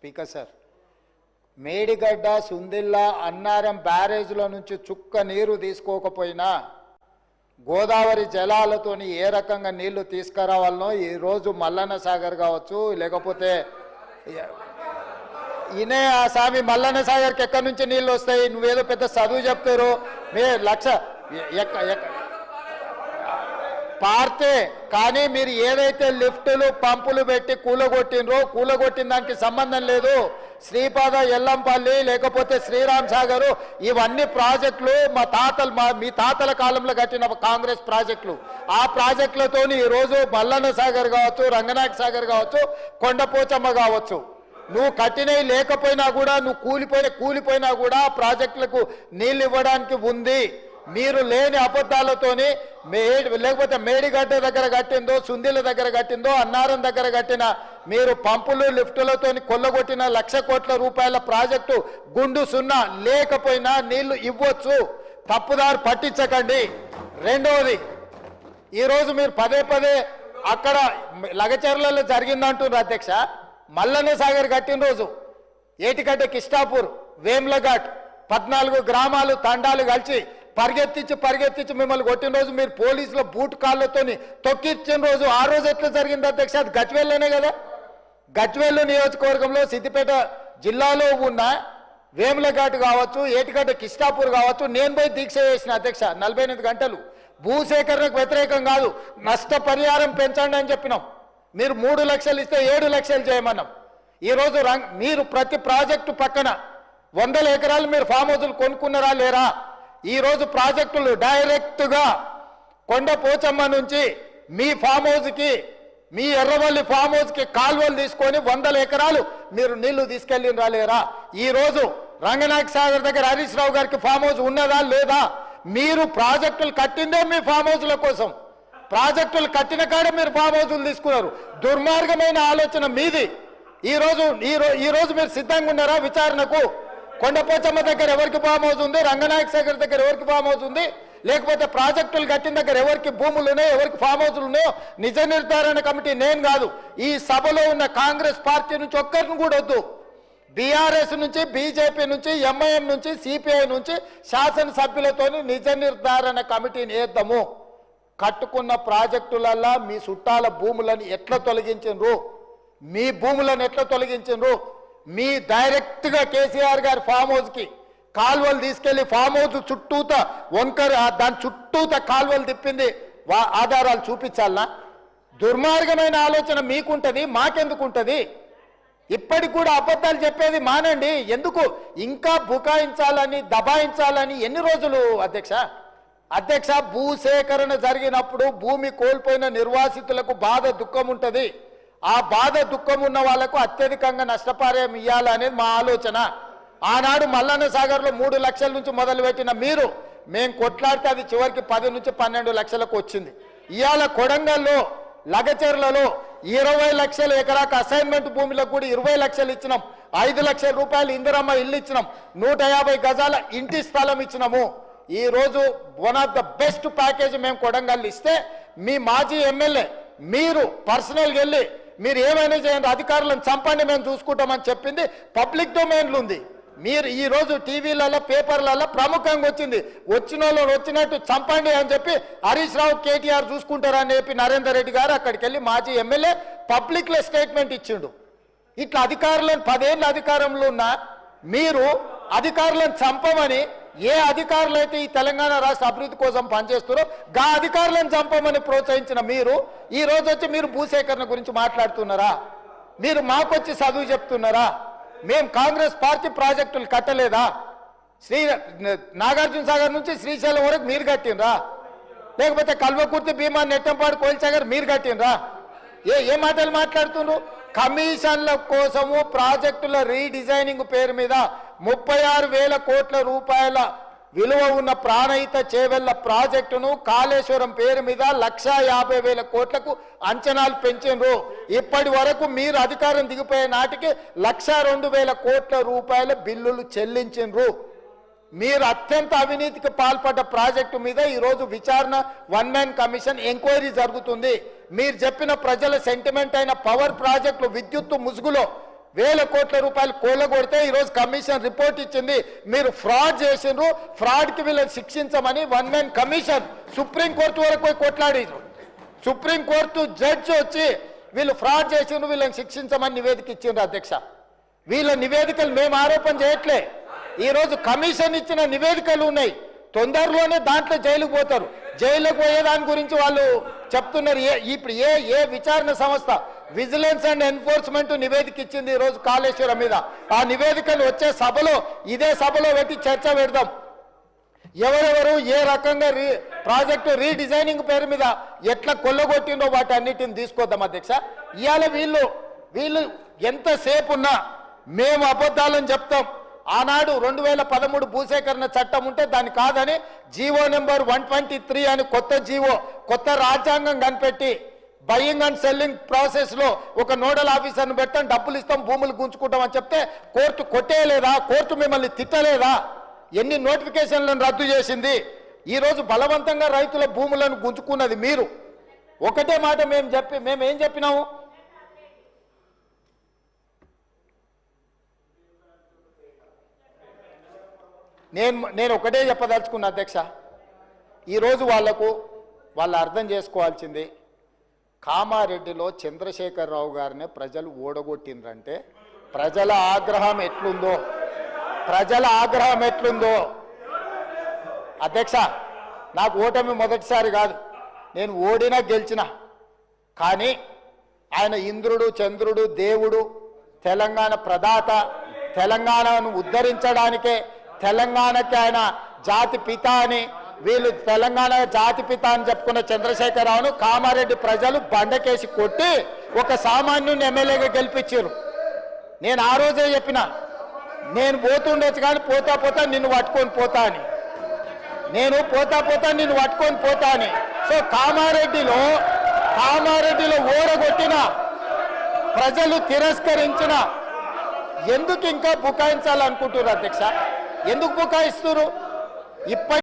Speaker sir, Medigadda Sundilla Annaram బ్యారేజ్ల నుంచి చుక్క నీరు తీసుకోకపోయినా గోదావరి జలాలతోని ఏ రకంగా నీళ్లు తీసుకురావాలనో ఈరోజు మల్లన్న సాగర్ కావచ్చు, లేకపోతే ఈయనే ఆ స్వామి మల్లన్న సాగర్కి ఎక్కడి నుంచి నీళ్ళు వస్తాయి? నువ్వేదో పెద్ద చదువు చెప్తారు, మీ లక్ష పార్తే కానీ మీరు ఏదైతే లిఫ్టులు పంపులు పెట్టి కూలగొట్టిన దానికి సంబంధం లేదు. శ్రీపాద ఎల్లంపల్లి లేకపోతే శ్రీరామ్ సాగరు ఇవన్నీ ప్రాజెక్టులు మీ తాతల కాలంలో కట్టిన కాంగ్రెస్ ప్రాజెక్టులు. ఆ ప్రాజెక్టులతోని ఈరోజు మల్లన్న సాగర్ కావచ్చు, రంగనాయక సాగర్ కావచ్చు, కొండపోచమ్మ కావచ్చు, నువ్వు కట్టినవి లేకపోయినా కూడా, నువ్వు కూలిపోయినా కూడా ప్రాజెక్టులకు నీళ్ళు ఇవ్వడానికి ఉంది. మీరు లేని అబద్ధాలతోని లేకపోతే మేడిగడ్డ దగ్గర కట్టిందో, సుందిల దగ్గర కట్టిందో, అన్నారం దగ్గర కట్టిన మీరు పంపులు లిఫ్టులతో కొల్లగొట్టిన 1,00,000 కోట్ల రూపాయల ప్రాజెక్టు గుండు సున్నా లేకపోయినా నీళ్లు ఇవ్వచ్చు. తప్పుదారు పట్టించకండి. రెండవది, ఈరోజు మీరు పదే అక్కడ లగచర్లలో జరిగిందంటున్నారు అధ్యక్ష. మల్లన్న సాగర్ కట్టిన రోజు ఏటిగడ్డ కిష్టాపూర్ వేమ్లఘాట్ 14 గ్రామాలు తండాలు కలిసి పరిగెత్తించి మిమ్మల్ని కొట్టిన రోజు మీరు పోలీసుల బూట్ కాళ్ళతోని తొక్కిచ్చిన రోజు, ఆ రోజు ఎట్లా జరిగింది అధ్యక్ష? అది గజ్వేల్లోనే కదా. గజ్వేల్ నియోజకవర్గంలో సిద్దిపేట జిల్లాలో ఉన్న వేములఘాట్ కావచ్చు, ఏటిగడ్డ కిష్టాపూర్ కావచ్చు, నేను పోయి దీక్ష చేసిన అధ్యక్ష 48 గంటలు. భూసేకరణకు వ్యతిరేకం కాదు, నష్టపరిహారం పెంచండి అని చెప్పినాం. మీరు 3 లక్షలు ఇస్తే 7 లక్షలు చేయమన్నాం. ఈరోజు మీరు ప్రతి ప్రాజెక్టు పక్కన 100 ఎకరాలు మీరు ఫామ్ హౌజులు కొనుక్కున్నారా లేరా? ఈరోజు ప్రాజెక్టులు డైరెక్ట్గా కొండపోచమ్మ నుంచి మీ ఫామ్ హౌస్కి, మీ ఎర్రవల్లి ఫామ్ హౌస్కి కాలువలు తీసుకొని 100 ఎకరాలు మీరు నీళ్లు తీసుకెళ్ళినరా లేరా? ఈరోజు రంగనాయక సాగర్ దగ్గర హరీష్ రావు గారికి ఫామ్ హౌస్ ఉన్నదా లేదా? మీరు ప్రాజెక్టులు కట్టిందే మీ ఫామ్ హౌస్ల కోసం. ప్రాజెక్టులు కట్టిన కాడ మీరు ఫామ్ హౌస్లు తీసుకున్నారు. దుర్మార్గమైన ఆలోచన మీది. ఈరోజు మీరు సిద్ధంగా ఉన్నారా విచారణకు? కొండపోచమ్మ దగ్గర ఎవరికి ఫామ్ హౌస్ ఉంది, రంగనాయక సాగర్ దగ్గర ఎవరికి ఫామ్ హౌస్ ఉంది, లేకపోతే ప్రాజెక్టులు కట్టిన దగ్గర ఎవరికి భూములు ఉన్నాయో, ఎవరికి ఫామ్ హౌస్లు ఉన్నాయో నిజ నిర్ధారణ కమిటీ నేను కాదు, ఈ సభలో ఉన్న కాంగ్రెస్ పార్టీ నుంచి ఒక్కరిని కూడా వద్దు. బీఆర్ఎస్ నుంచి, బీజేపీ నుంచి, ఎంఐఎం నుంచి, సిపిఐ నుంచి శాసనసభ్యులతో నిజ నిర్ధారణ కమిటీని వేద్దాము. కట్టుకున్న ప్రాజెక్టులల్లా మీ చుట్టాల భూములను ఎట్లా తొలగించరు, మీ భూములను ఎట్లా తొలగించరు? మీ డైరెక్ట్గా కేసీఆర్ గారి ఫామ్ హౌస్కి కాలువలు తీసుకెళ్లి ఫామ్ హౌస్ చుట్టూత దాని చుట్టూత కాలువలు తిప్పింది ఆధారాలు చూపించాలనా? దుర్మార్గమైన ఆలోచన మీకుంటది, మాకెందుకుంటది? ఇప్పటికి కూడా అబద్ధాలు చెప్పేది మానండి. ఎందుకు ఇంకా బుకాయించాలని, దబాయించాలని? ఎన్ని రోజులు అధ్యక్ష? భూసేకరణ జరిగినప్పుడు భూమి కోల్పోయిన నిర్వాసితులకు బాధ, దుఃఖం ఉంటుంది. ఆ బాధ, దుఃఖం ఉన్న వాళ్లకు అత్యధికంగా నష్టపరిహారం ఇవ్వాలనేది మా ఆలోచన. ఆనాడు మల్లన్న సాగర్లో 3 లక్షల నుంచి మొదలుపెట్టిన మీరు, మేము కొట్లాడితే అది చివరికి 10 నుంచి 12 లక్షలకు వచ్చింది. ఇవాళ కొడంగల్లో, లగచెర్లలో 20 లక్షల ఎకరాకు అసైన్మెంట్ భూములకు కూడా 20 లక్షలు ఇచ్చినాం. 5 లక్షల రూపాయలు ఇందిరమ్మ ఇల్లు ఇచ్చినాం. 150 గజాల ఇంటి స్థలం ఇచ్చినాము. ఈరోజు one of the best package మేము కొడంగల్ ఇస్తే, మీ మాజీ ఎమ్మెల్యే మీరు పర్సనల్గా వెళ్ళి మీరు ఏమైనా చేయండి, అధికారులను చంపండి, మేము చూసుకుంటామని చెప్పింది పబ్లిక్ డొమైన్లు ఉంది. మీరు ఈరోజు టీవీలలో, పేపర్లలో ప్రముఖంగా వచ్చింది, వచ్చిన వాళ్ళు వచ్చినట్టు చంపండి అని చెప్పి హరీష్ రావు, కేటీఆర్ చూసుకుంటారని చెప్పి నరేందర్ రెడ్డి గారు అక్కడికి వెళ్ళి మాజీ ఎమ్మెల్యే పబ్లిక్లో స్టేట్మెంట్ ఇచ్చిండు. ఇట్లా అధికారులను 10 ఏళ్ళ అధికారంలో ఉన్న మీరు అధికారులను చంపమని, ఏ అధికారులు అయితే ఈ తెలంగాణ రాష్ట్ర అభివృద్ధి కోసం పనిచేస్తారో గా అధికారులను చంపమని ప్రోత్సహించిన మీరు ఈ రోజు వచ్చి మీరు భూసేకరణ గురించి మాట్లాడుతున్నారా? మీరు మాకొచ్చి చదువు చెప్తున్నారా? మేము కాంగ్రెస్ పార్టీ ప్రాజెక్టులు కట్టలేదా? నాగార్జున సాగర్ నుంచి శ్రీశైలం వరకు మీరు కట్టినరా? లేకపోతే కల్వకుర్తి, భీమా, నెట్టంపాడు, కోయిల్సాగర్ మీరు కట్టినరా? ఏ మాటలు మాట్లాడుతున్నారు? కమిషన్ల కోసము ప్రాజెక్టుల రీడిజైనింగ్ పేరు మీద 36,000 కోట్ల రూపాయల విలువ ఉన్న ప్రాణహిత చేవెళ్ల ప్రాజెక్టును కాళేశ్వరం పేరు మీద 1,50,000 కోట్లకు అంచనాలు పెంచారు. ఇప్పటి వరకు మీరు అధికారం దిగిపోయే నాటికి 1,02,000 కోట్ల రూపాయల బిల్లులు చెల్లించారు. మీరు అత్యంత అవినీతికి పాల్పడ్డ ప్రాజెక్టు మీద ఈరోజు విచారణ, 1 మ్యాన్ కమిషన్ ఎంక్వైరీ జరుగుతుంది. మీరు చెప్పిన ప్రజల సెంటిమెంట్ అయిన పవర్ ప్రాజెక్టులు విద్యుత్తు ముసుగులో వేల కోట్ల రూపాయలు కూలగొడితే ఈరోజు కమిషన్ రిపోర్ట్ ఇచ్చింది, మీరు ఫ్రాడ్ చేసిండ్రు, ఫ్రాడ్కి వీళ్ళని శిక్షించమని 1 man కమిషన్ సుప్రీంకోర్టు వరకు పోయి కొట్లాడారు. సుప్రీంకోర్టు జడ్జి వచ్చి వీళ్ళు ఫ్రాడ్ చేసిండ్రు, వీళ్ళని శిక్షించమని నివేదిక ఇచ్చిండ్రు అధ్యక్ష. వీళ్ళ నివేదికలు మేము ఆరోపణ చేయట్లే, ఈరోజు కమిషన్ ఇచ్చిన నివేదికలు ఉన్నాయి. తొందరలోనే దాంట్లో జైలుకు పోతారు. జైలుకు పోయేదాని గురించి వాళ్ళు చెప్తున్నారు. ఇప్పుడు ఏ విచారణ సంస్థ విజిలెన్స్ అండ్ ఎన్ఫోర్స్మెంట్ నివేదిక ఇచ్చింది ఈరోజు కాళేశ్వరం మీద. ఆ నివేదికను వచ్చే సభలో ఇదే సభలో పెట్టి చర్చ పెడదాం. ఎవరెవరు ఏ రకంగా ప్రాజెక్టు రీడిజైనింగ్ పేరు మీద ఎట్లా కొల్లగొట్టిందో వాటి అన్నిటిని తీసుకొద్దాం అధ్యక్ష. ఇవాళ వీళ్ళు ఎంతసేపు ఉన్నా మేము అబద్ధాలని చెప్తాం. ఆనాడు 2013 భూసేకరణ చట్టం ఉంటే దాన్ని కాదని జీవో నెంబర్ 123 అని కొత్త జీవో, కొత్త రాజ్యాంగం కనిపెట్టి బయింగ్ అండ్ సెల్లింగ్ ప్రాసెస్లో ఒక నోడల్ ఆఫీసర్ని పెట్టాం, డబ్బులు ఇస్తాం, భూములు గుంజుకుంటాం అని చెప్తే కోర్టు కొట్టేయలేదా? కోర్టు మిమ్మల్ని తిట్టలేదా? ఎన్ని నోటిఫికేషన్లను రద్దు చేసింది? ఈరోజు బలవంతంగా రైతుల భూములను గుంజుకున్నది మీరు. ఒకటే మాట మేము ఏం చెప్పినాము? నేను ఒకటే చెప్పదలుచుకున్నా అధ్యక్ష. ఈరోజు వాళ్ళు అర్థం చేసుకోవాల్సింది, కామారెడ్డిలో చంద్రశేఖరరావు గారిని ప్రజలు ఓడగొట్టిండ్రంటే ప్రజల ఆగ్రహం ఎట్లుందో అధ్యక్ష. నాకు ఓటమి మొదటిసారి కాదు, నేను ఓడినా గెలిచిన. కానీ ఆయన ఇంద్రుడు, చంద్రుడు, దేవుడు, తెలంగాణ ప్రదాత, తెలంగాణను ఉద్ధరించడానికే, తెలంగాణకి ఆయన జాతి పిత అని, వీళ్ళు తెలంగాణ జాతి పిత అని చెప్పుకున్న చంద్రశేఖరరావును కామారెడ్డి ప్రజలు బండకేసి కొట్టి ఒక సామాన్యుని ఎమ్మెల్యేగా గెలిపించారు. నేను ఆ రోజే చెప్పిన, నేను పోతుండొచ్చు కానీ పోతా నిన్ను పట్టుకొని పోతా అని. నేను పోతా నిన్ను పట్టుకొని పోతా అని. సో కామారెడ్డిలో ఓడగొట్టిన ప్రజలు తిరస్కరించిన ఎందుకు ఇంకా బుకాయించాలనుకుంటున్నారు అధ్యక్ష? ఎందుకు బుకాయిస్తున్నారు?